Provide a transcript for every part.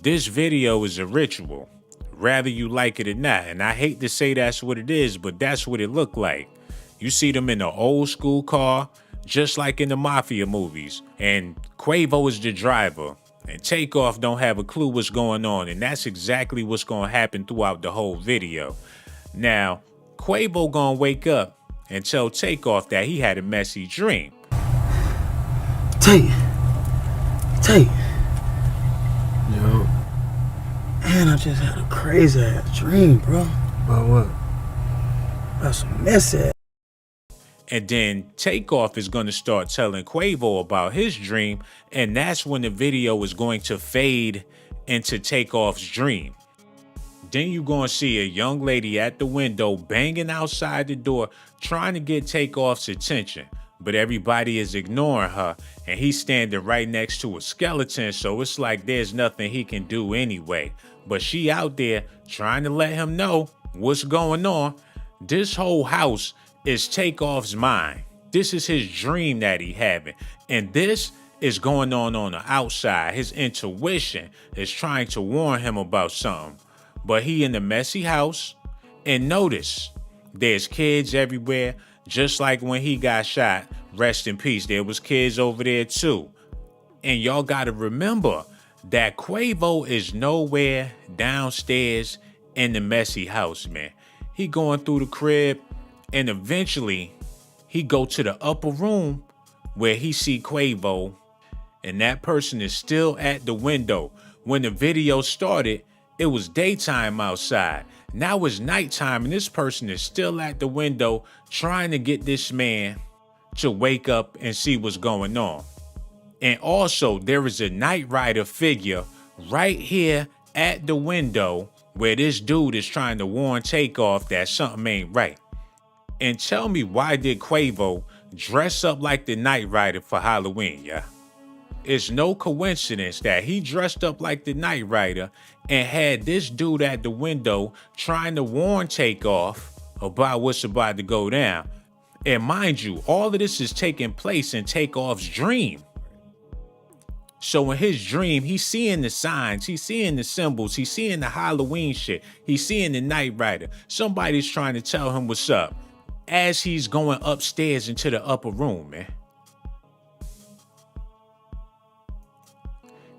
This video is a ritual, rather you like it or not. And I hate to say that's what it is, but that's what it looked like. You see them in the old school car, just like in the mafia movies. And Quavo is the driver. And Takeoff don't have a clue what's going on. And that's exactly what's going to happen throughout the whole video. Now, Quavo gonna wake up and tell Takeoff that he had a messy dream. Take. Yo. Man, I just had a crazy ass dream, bro. About what? About some mess ass. And then Takeoff is going to start telling Quavo about his dream, and that's when the video is going to fade into Takeoff's dream. Then you're going to see a young lady at the window banging outside the door, trying to get Takeoff's attention. But everybody is ignoring her, and he's standing right next to a skeleton, so it's like there's nothing he can do anyway. But she out there trying to let him know what's going on. This whole house is Takeoff's mind. This is his dream that he having. And this is going on the outside. His intuition is trying to warn him about something. But he in the messy house, and notice there's kids everywhere, just like when he got shot. Rest in peace. There was kids over there too. And y'all gotta remember that Quavo is nowhere downstairs in the messy house, man. He going through the crib, and eventually he go to the upper room where he see Quavo, and that person is still at the window. When the video started, it was daytime outside. Now it's nighttime, and this person is still at the window trying to get this man to wake up and see what's going on. And also, there is a Knight Rider figure right here at the window where this dude is trying to warn Takeoff that something ain't right. And tell me, why did Quavo dress up like the Knight Rider for Halloween, yeah? It's no coincidence that he dressed up like the Knight Rider and had this dude at the window trying to warn Takeoff about what's about to go down. And mind you, all of this is taking place in Takeoff's dream. So in his dream, he's seeing the signs, he's seeing the symbols, he's seeing the Halloween shit, he's seeing the Knight Rider. Somebody's trying to tell him what's up as he's going upstairs into the upper room, man.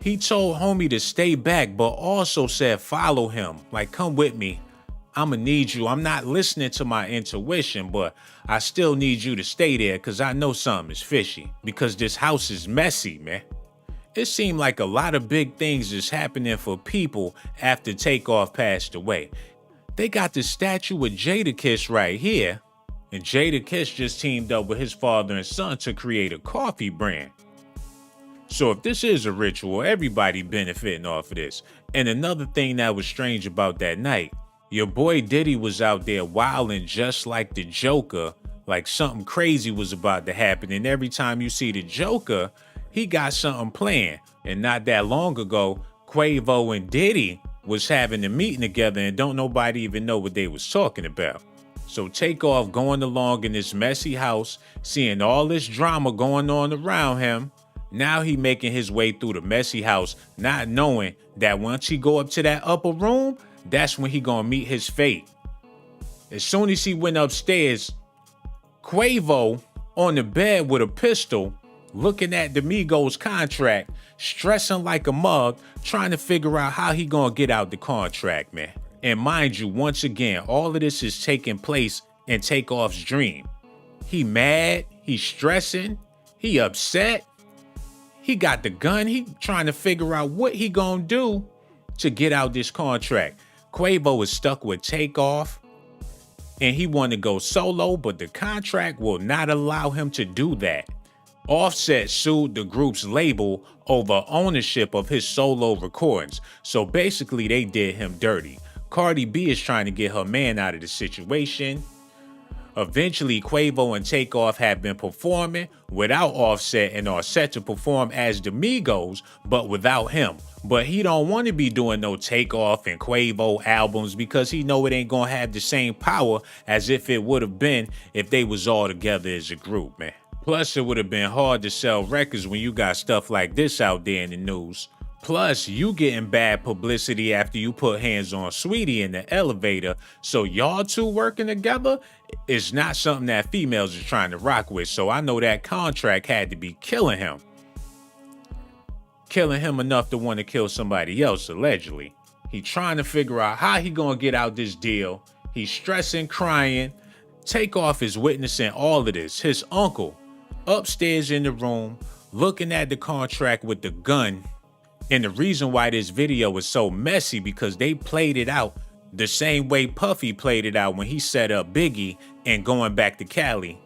He told homie to stay back, but also said follow him, like come with me. I'ma need you. I'm not listening to my intuition, but I still need you to stay there because I know something is fishy, because this house is messy, man. It seemed like a lot of big things is happening for people after Takeoff passed away. They got the statue of Jadakiss right here, and Jadakiss just teamed up with his father and son to create a coffee brand. So if this is a ritual, everybody benefiting off of this. And another thing that was strange about that night, your boy Diddy was out there wilding just like the Joker, like something crazy was about to happen. And every time you see the Joker, he got something planned. And not that long ago, Quavo and Diddy was having a meeting together, and don't nobody even know what they was talking about. So Takeoff going along in this messy house, seeing all this drama going on around him. Now he making his way through the messy house, not knowing that once he go up to that upper room, that's when he gonna meet his fate. As soon as he went upstairs, Quavo on the bed with a pistol, looking at the Migos contract, stressing like a mug, trying to figure out how he gonna get out the contract, man. And mind you, once again, all of this is taking place in Takeoff's dream. He mad, he stressing, he upset. He got the gun. He trying to figure out what he gonna do to get out this contract. Quavo is stuck with Takeoff, and he want to go solo, but the contract will not allow him to do that. Offset sued the group's label over ownership of his solo recordings. So basically, they did him dirty. Cardi B is trying to get her man out of the situation. Eventually, Quavo and Takeoff have been performing without Offset and are set to perform as the Migos, but without him. But he don't want to be doing no Takeoff and Quavo albums because he know it ain't gonna have the same power as if it would have been if they was all together as a group, man. Plus, it would have been hard to sell records when you got stuff like this out there in the news. Plus, you getting bad publicity after you put hands on Sweetie in the elevator. So y'all two working together is not something that females are trying to rock with. So I know that contract had to be killing him. Killing him enough to want to kill somebody else, allegedly. He trying to figure out how he gonna get out this deal. He's stressing, crying. Takeoff is witnessing all of this. His uncle, upstairs in the room, looking at the contract with the gun. And the reason why this video is so messy because they played it out the same way Puffy played it out when he set up Biggie and going back to Cali.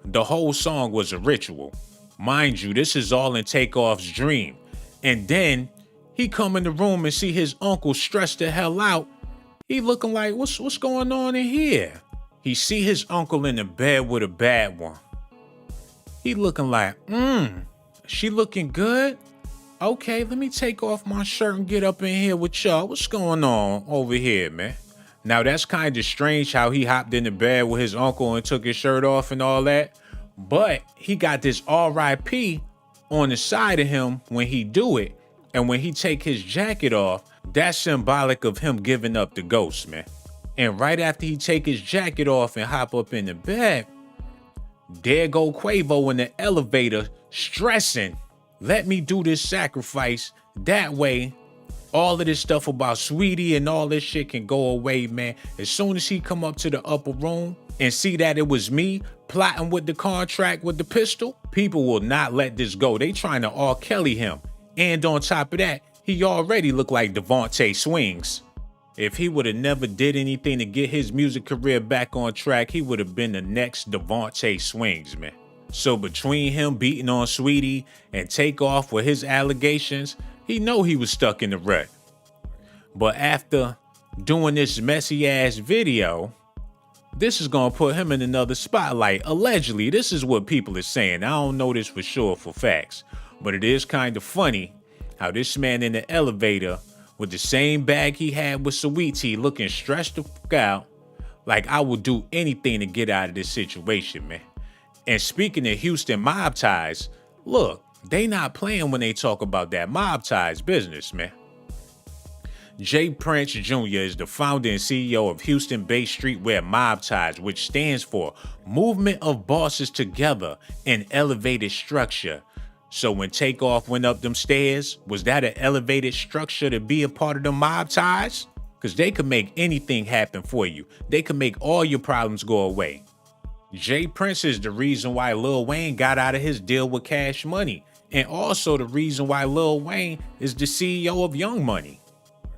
The whole song was a ritual. Mind you, this is all in Takeoff's dream. And then he come in the room and see his uncle stressed the hell out. He looking like, what's going on in here? He see his uncle in the bed with a bad one. He looking like, she looking good? Okay, let me take off my shirt and get up in here with y'all. What's going on over here, man? Now, that's kind of strange how he hopped in the bed with his uncle and took his shirt off and all that. But he got this RIP on the side of him when he do it. And when he take his jacket off, that's symbolic of him giving up the ghost, man. And right after he take his jacket off and hop up in the bed, there go Quavo in the elevator stressing. Let me do this sacrifice. That way, all of this stuff about Sweetie and all this shit can go away, man. As soon as he come up to the upper room and see that it was me plotting with the contract with the pistol, people will not let this go. They trying to R. Kelly him. And on top of that, he already looked like Devontae Swings. If he would have never did anything to get his music career back on track, he would have been the next Devontae Swings, man. So between him beating on Sweetie and Takeoff with his allegations, he know he was stuck in the rut. But after doing this messy ass video, this is gonna put him in another spotlight. Allegedly, this is what people are saying. I don't know this for sure for facts, but it is kind of funny how this man in the elevator with the same bag he had with Sweetie looking stressed the fuck out, like I would do anything to get out of this situation, man. And speaking of Houston mob ties, look, they not playing when they talk about that mob ties business, man. J. Prince Jr. is the founder and CEO of Houston-based streetwear Mob Ties, which stands for Movement of Bosses Together in Elevated Structure. So when Takeoff went up them stairs, was that an elevated structure to be a part of the Mob Ties? Because they could make anything happen for you. They could make all your problems go away. J. Prince is the reason why Lil Wayne got out of his deal with Cash Money, and also the reason why Lil Wayne is the CEO of Young Money.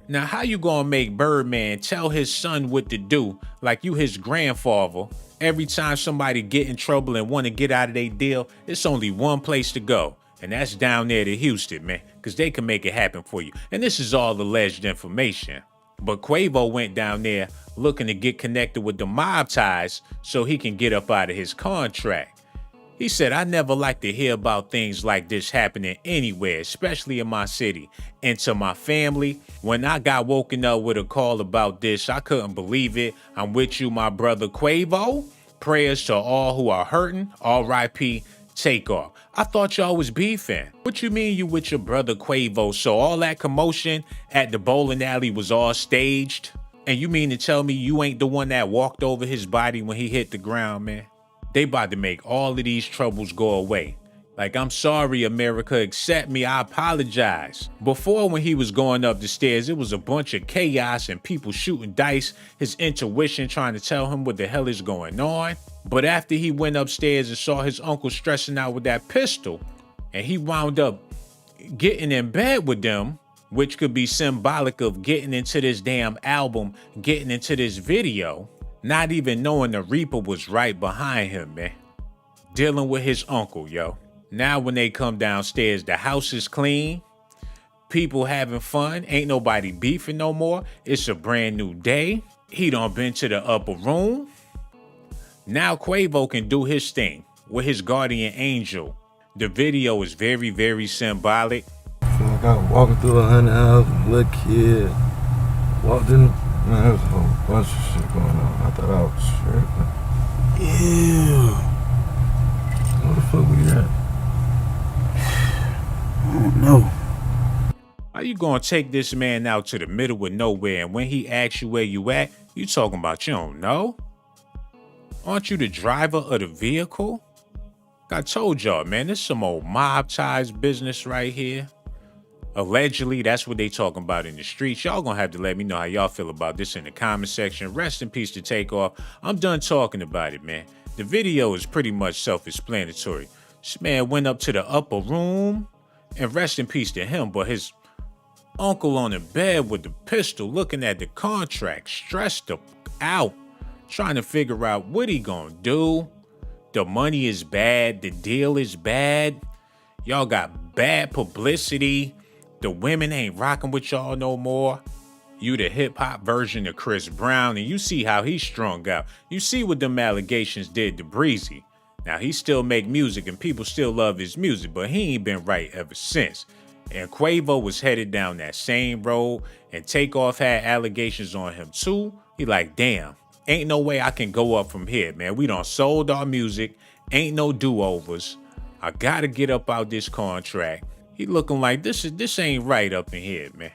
Now, how you gonna make Birdman tell his son what to do like you his grandfather? Every time somebody get in trouble and want to get out of their deal, it's only one place to go, and that's down there to Houston, man, because they can make it happen for you. And this is all alleged information. But Quavo went down there looking to get connected with the mob ties so he can get up out of his contract. He said, I never like to hear about things like this happening anywhere, especially in my city. And to my family, when I got woken up with a call about this, I couldn't believe it. I'm with you, my brother Quavo. Prayers to all who are hurting. R.I.P. Takeoff. I thought y'all was beefing. What you mean you with your brother Quavo? So all that commotion at the bowling alley was all staged? And you mean to tell me you ain't the one that walked over his body when he hit the ground, man? They about to make all of these troubles go away. Like, I'm sorry, America, accept me, I apologize. Before, when he was going up the stairs, it was a bunch of chaos and people shooting dice, his intuition trying to tell him what the hell is going on. But after he went upstairs and saw his uncle stressing out with that pistol, and he wound up getting in bed with them, which could be symbolic of getting into this damn album, getting into this video, not even knowing the Reaper was right behind him, man. Dealing with his uncle, yo. Now when they come downstairs, the house is clean. People having fun. Ain't nobody beefing no more. It's a brand new day. He done been to the upper room. Now Quavo can do his thing with his guardian angel. The video is very, very symbolic. I feel like I was walking through a haunted house, little kid. Walked in, man, there was a whole bunch of shit going on. I thought I was tripping. Ew. Where the fuck we at? I don't know. How you gonna take this man out to the middle of nowhere and when he asks you where you at, you talking about you don't know? Aren't you the driver of the vehicle? I told y'all, man, this is some old mob ties business right here. Allegedly, that's what they talking about in the streets. Y'all gonna have to let me know how y'all feel about this in the comment section. Rest in peace to Takeoff. I'm done talking about it, man. The video is pretty much self-explanatory. This man went up to the upper room, and rest in peace to him, but his uncle on the bed with the pistol looking at the contract, stressed out, trying to figure out what he gonna do. The money is bad. The deal is bad. Y'all got bad publicity. The women ain't rocking with y'all no more. You the hip-hop version of Chris Brown, and you see how he's strung out. You see what them allegations did to Breezy. Now, he still make music, and people still love his music, but he ain't been right ever since. And Quavo was headed down that same road, and Takeoff had allegations on him too. He like, damn, ain't no way I can go up from here, man. We done sold our music. Ain't no do-overs. I gotta get up out this contract. He looking like this ain't right up in here, man.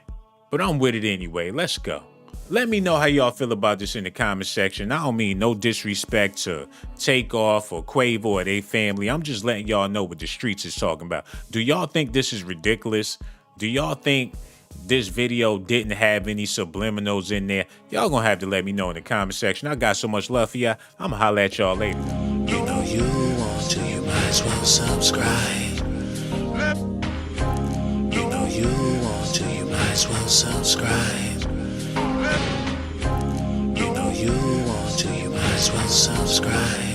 But I'm with it anyway. Let's go. Let me know how y'all feel about this in the comment section. I don't mean no disrespect to Takeoff or Quavo or their family. I'm just letting y'all know what the streets is talking about. Do y'all think this is ridiculous? Do y'all think this video didn't have any subliminals in there? Y'all gonna have to let me know in the comment section. I got so much love for y'all. I'ma holler at y'all later. You know you want to, you might as well subscribe. You know you want to, you might as well subscribe. You know you want to, you might as well subscribe.